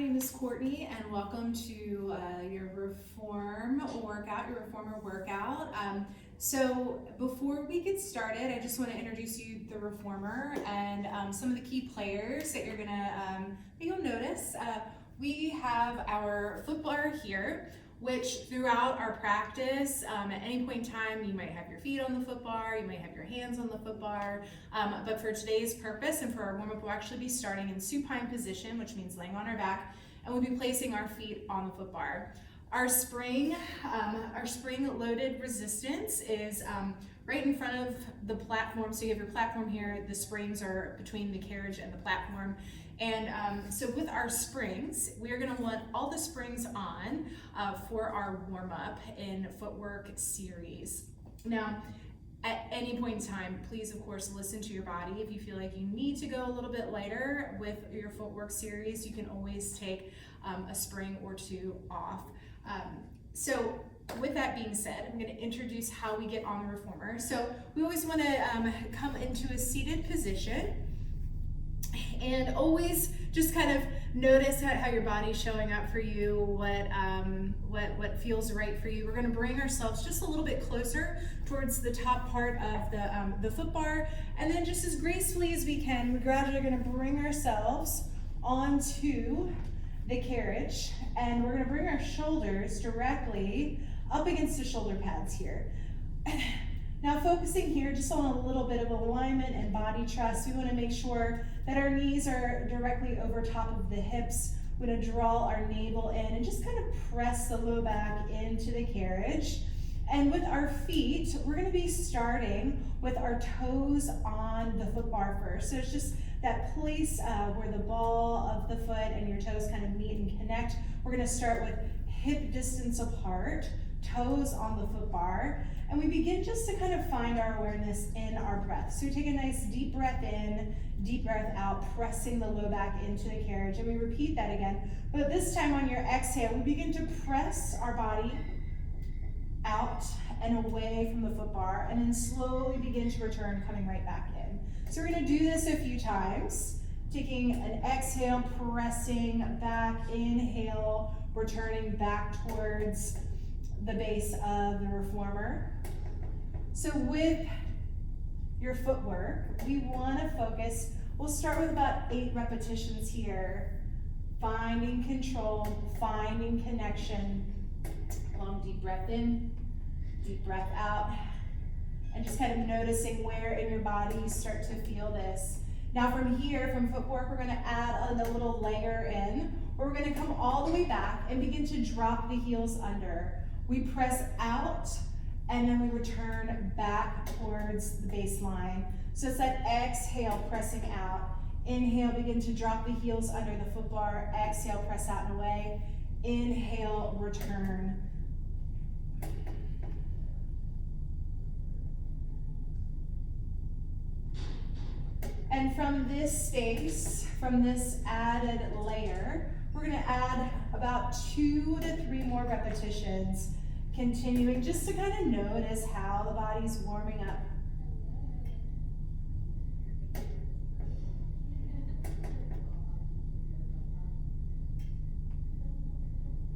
name is Courtney, and welcome to your reformer workout. So before we get started, I just want to introduce you the reformer and some of the key players that you'll notice. We have our foot bar here, which throughout our practice, at any point in time, you might have your feet on the foot bar, you might have your hands on the foot bar, but for today's purpose and for our warm-up, we'll actually be starting in supine position, which means laying on our back, and we'll be placing our feet on the foot bar. Our spring loaded resistance is right in front of the platform. So you have your platform here, the springs are between the carriage and the platform. And so with our springs, we're gonna want all the springs on for our warm-up in footwork series. Now, at any point in time, please, of course, listen to your body. If you feel like you need to go a little bit lighter with your footwork series, you can always take a spring or two off. So with that being said, I'm going to introduce how we get on the reformer. So we always want to come into a seated position and always just kind of notice how your body's showing up for you, what feels right for you. We're going to bring ourselves just a little bit closer towards the top part of the foot bar, and then just as gracefully as we can, we're gradually going to bring ourselves onto the carriage, and we're going to bring our shoulders directly up against the shoulder pads here. Now focusing here just on a little bit of alignment and body trust, we want to make sure that our knees are directly over top of the hips. We're going to draw our navel in and just kind of press the low back into the carriage. And with our feet, we're going to be starting with our toes on the foot bar first. So it's just that place where the ball of the foot and your toes kind of meet and connect. We're going to start with hip distance apart, toes on the foot bar, and we begin just to kind of find our awareness in our breath. So we take a nice deep breath in, deep breath out, pressing the low back into the carriage, and we repeat that again. But this time on your exhale, we begin to press our body out and away from the foot bar, and then slowly begin to return, coming right back in. So we're going to do this a few times, taking an exhale, pressing back, inhale, returning back towards the base of the reformer. So with your footwork, we want to focus, we'll start with about 8 repetitions here, finding control, finding connection. Long deep breath in, deep breath out, and just kind of noticing where in your body you start to feel this. Now from here, from footwork, we're going to add a little layer in, where we're going to come all the way back and begin to drop the heels under. We press out, and then we return back towards the baseline. So it's that exhale, pressing out. Inhale, begin to drop the heels under the foot bar. Exhale, press out and away. Inhale, return. And from this space, from this added layer, we're going to add about 2 to 3 more repetitions, continuing just to kind of notice how the body's warming up.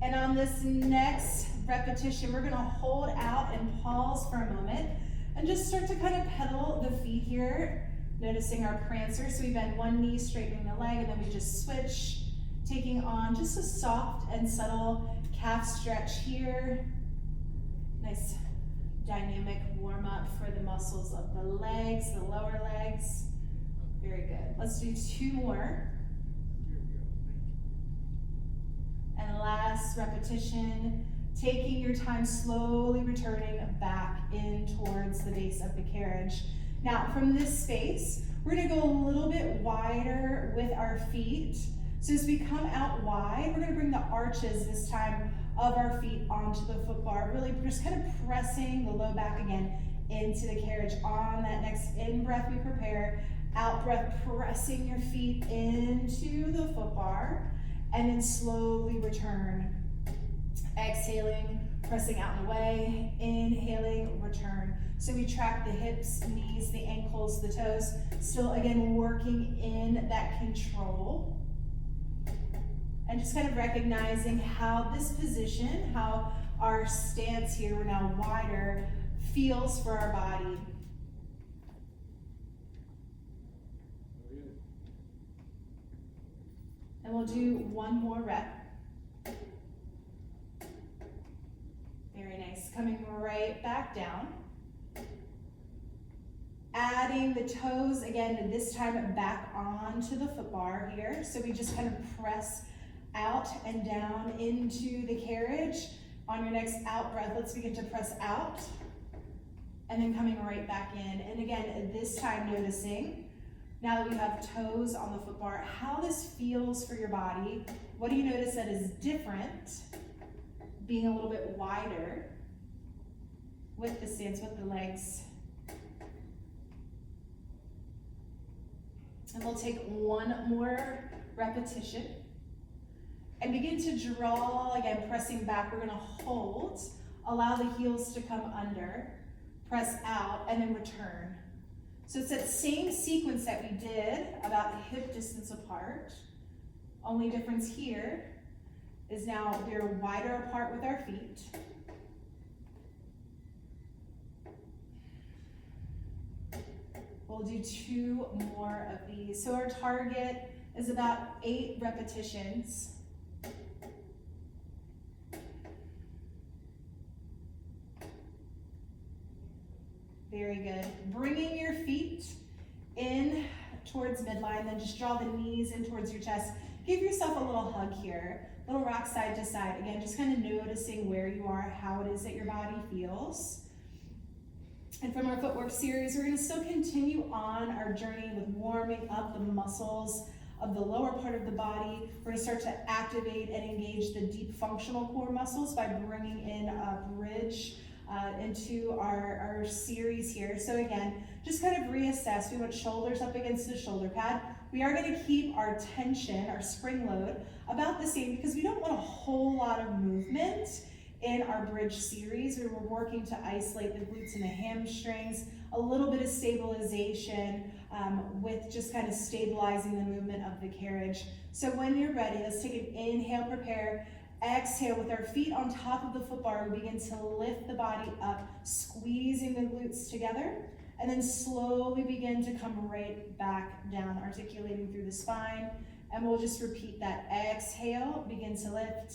And on this next repetition, we're going to hold out and pause for a moment and just start to kind of pedal the feet here, noticing our prancer. So we bend one knee, straightening the leg, and then we just switch, taking on just a soft and subtle calf stretch here. Nice dynamic warm up for the muscles of the legs, the lower legs. Very good. Let's do 2 more. And last repetition, taking your time, slowly returning back in towards the base of the carriage. Now from this space, we're going to go a little bit wider with our feet. So as we come out wide, we're going to bring the arches this time of our feet onto the foot bar, really just kind of pressing the low back again into the carriage. On that next in breath, we prepare. Out breath, pressing your feet into the foot bar, and then slowly return. Exhaling, pressing out and away. Inhaling, return. So we track the hips, knees, the ankles, the toes. Still, again, working in that control. And just kind of recognizing how this position, how our stance here, we're now wider, feels for our body. And we'll do one more rep. Very nice. Coming right back down. Adding the toes again, this time back onto the foot bar here. So we just kind of press out and down into the carriage. On your next out breath, let's begin to press out. And then coming right back in. And again, this time noticing, now that we have toes on the foot bar, how this feels for your body. What do you notice that is different? Being a little bit wider with the stance, with the legs. And we'll take one more repetition. And begin to draw, again, pressing back. We're gonna hold, allow the heels to come under, press out, and then return. So it's that same sequence that we did, about hip distance apart. Only difference here is now we're wider apart with our feet. We'll do 2 more of these. So our target is about 8 repetitions. Very good. Bringing your feet in towards midline, then just draw the knees in towards your chest. Give yourself a little hug here, little rock side to side. Again, just kind of noticing where you are, how it is that your body feels. And from our footwork series, we're going to still continue on our journey with warming up the muscles of the lower part of the body. We're going to start to activate and engage the deep functional core muscles by bringing in a bridge into our series here. So again, just kind of reassess. We want shoulders up against the shoulder pad. We are going to keep our tension, our spring load, about the same because we don't want a whole lot of movement in our bridge series. We were working to isolate the glutes and the hamstrings, a little bit of stabilization with just kind of stabilizing the movement of the carriage. So when you're ready, let's take an inhale, prepare. Exhale, with our feet on top of the foot bar, we begin to lift the body up, squeezing the glutes together, and then slowly begin to come right back down, articulating through the spine. And we'll just repeat that. Exhale, begin to lift.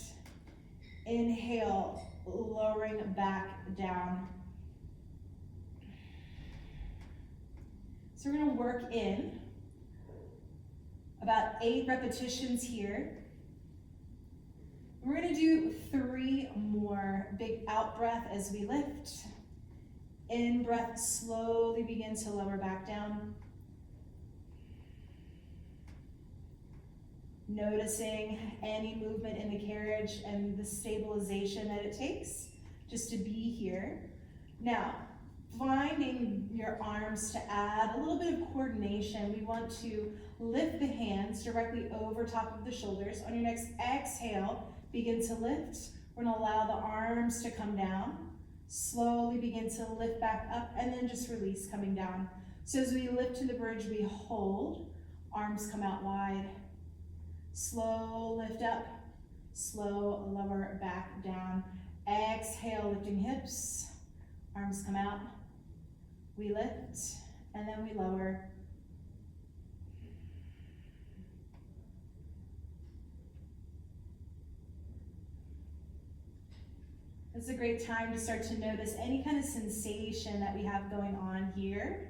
Inhale, lowering back down. So we're going to work in about 8 repetitions here. We're going to do 3 more. Big out breath as we lift. In breath, slowly begin to lower back down. Noticing any movement in the carriage and the stabilization that it takes just to be here. Now, finding your arms to add a little bit of coordination. We want to lift the hands directly over top of the shoulders. On your next exhale, begin to lift. We're going to allow the arms to come down. Slowly begin to lift back up and then just release, coming down. So as we lift to the bridge, we hold. Arms come out wide. Slow lift up. Slow lower back down. Exhale, lifting hips. Arms come out. We lift and then we lower. This is a great time to start to notice any kind of sensation that we have going on here.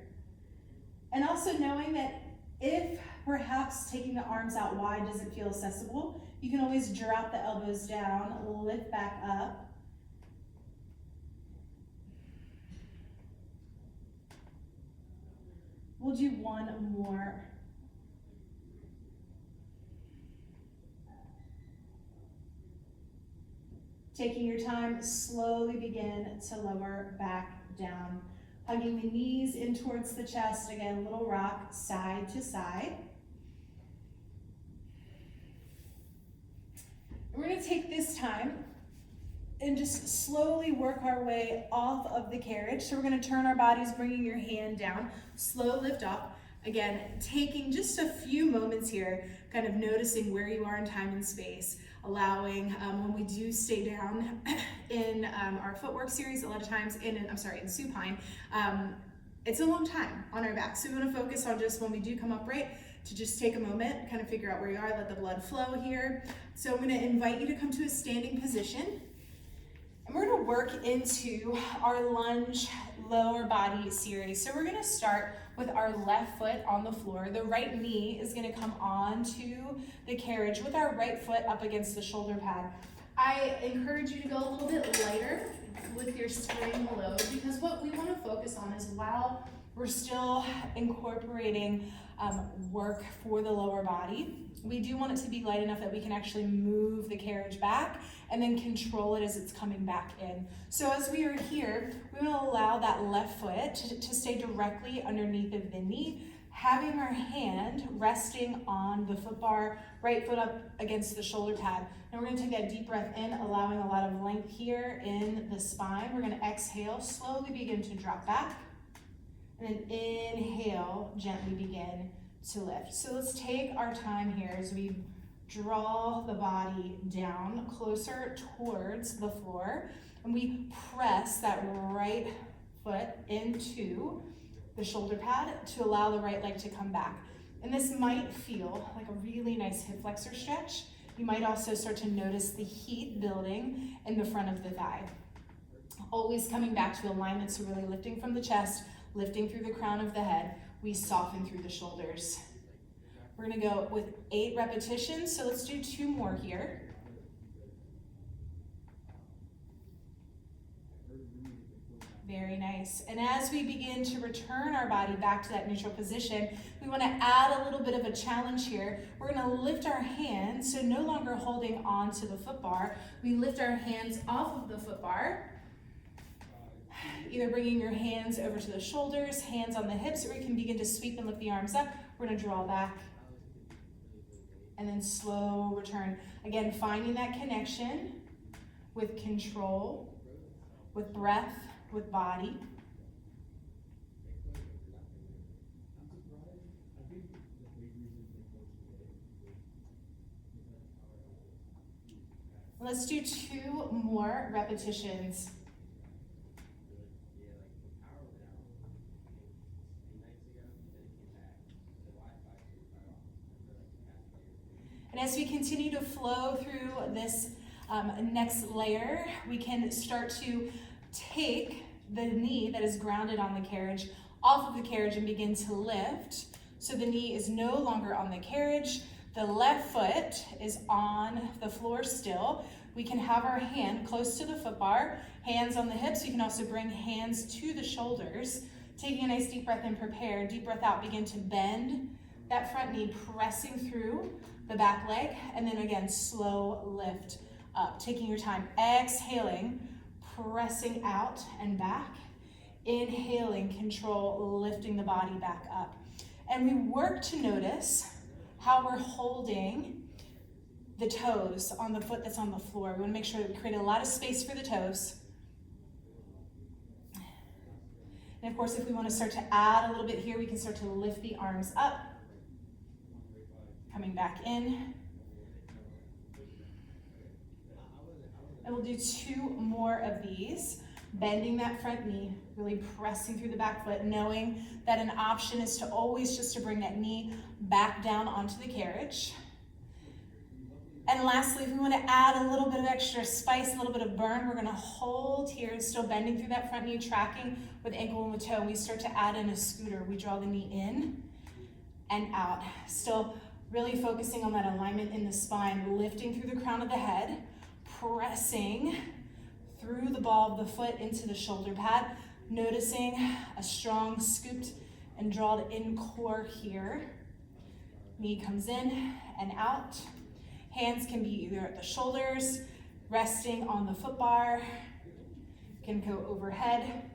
And also knowing that if perhaps taking the arms out wide doesn't feel accessible, you can always drop the elbows down, lift back up. We'll do 1 more. Taking your time, slowly begin to lower back down. Hugging the knees in towards the chest. Again, little rock side to side. We're going to take this time and just slowly work our way off of the carriage. So we're going to turn our bodies, bringing your hand down. Slow lift up. Again, taking just a few moments here, kind of noticing where you are in time and space, allowing when we do stay down in our footwork series, a lot of times in supine, it's a long time on our back. So we want to focus on just when we do come upright to just take a moment, kind of figure out where you are, let the blood flow here. So I'm going to invite you to come to a standing position. And we're going to work into our lunge lower body series. So we're going to start with our left foot on the floor. The right knee is going to come onto the carriage with our right foot up against the shoulder pad. I encourage you to go a little bit lighter with your spring load, because what we want to focus on is while we're still incorporating work for the lower body, we do want it to be light enough that we can actually move the carriage back and then control it as it's coming back in. So as we are here, we will allow that left foot to stay directly underneath of the knee, having our hand resting on the foot bar, right foot up against the shoulder pad. And we're gonna take that deep breath in, allowing a lot of length here in the spine. We're gonna exhale, slowly begin to drop back, and then inhale, gently begin to lift. So let's take our time here as we draw the body down closer towards the floor, and we press that right foot into the shoulder pad to allow the right leg to come back. And this might feel like a really nice hip flexor stretch. You might also start to notice the heat building in the front of the thigh. Always coming back to alignment, so really lifting from the chest, lifting through the crown of the head. We soften through the shoulders. We're gonna go with 8 repetitions, so let's do 2 more here. Very nice. And as we begin to return our body back to that neutral position, we want to add a little bit of a challenge here. We're going to lift our hands, so no longer holding on to the foot bar. We lift our hands off of the foot bar, either bringing your hands over to the shoulders, hands on the hips, or you can begin to sweep and lift the arms up. We're going to draw back and then slow return. Again, finding that connection with control, with breath, with body. Let's do 2 more repetitions. And as we continue to flow through this next layer, we can start to take the knee that is grounded on the carriage off of the carriage and begin to lift. So the knee is no longer on the carriage. The left foot is on the floor still. We can have our hand close to the foot bar, hands on the hips. You can also bring hands to the shoulders. Taking a nice deep breath in, prepare. Deep breath out, begin to bend that front knee, pressing through the back leg. And then again, slow lift up. Taking your time, exhaling, pressing out and back, inhaling, control, lifting the body back up. And we work to notice how we're holding the toes on the foot that's on the floor. We want to make sure that we create a lot of space for the toes. And of course, if we want to start to add a little bit here, we can start to lift the arms up, coming back in. And we'll do 2 more of these, bending that front knee, really pressing through the back foot, knowing that an option is to always just to bring that knee back down onto the carriage. And lastly, if we want to add a little bit of extra spice, a little bit of burn, we're going to hold here, still bending through that front knee, tracking with ankle and with toe. We start to add in a scooter. We draw the knee in and out. Still really focusing on that alignment in the spine, lifting through the crown of the head, pressing through the ball of the foot into the shoulder pad, noticing a strong scooped and drawn in core here. Knee comes in and out. Hands can be either at the shoulders, resting on the foot bar, can go overhead.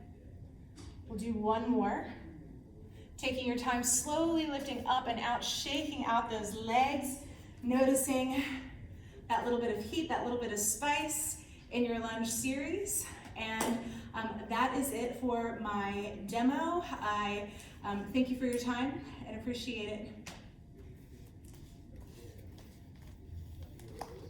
We'll do 1 more. Taking your time, slowly lifting up and out, shaking out those legs, noticing that little bit of heat, that little bit of spice in your lunge series. And that is it for my demo. I thank you for your time. I'd appreciate it.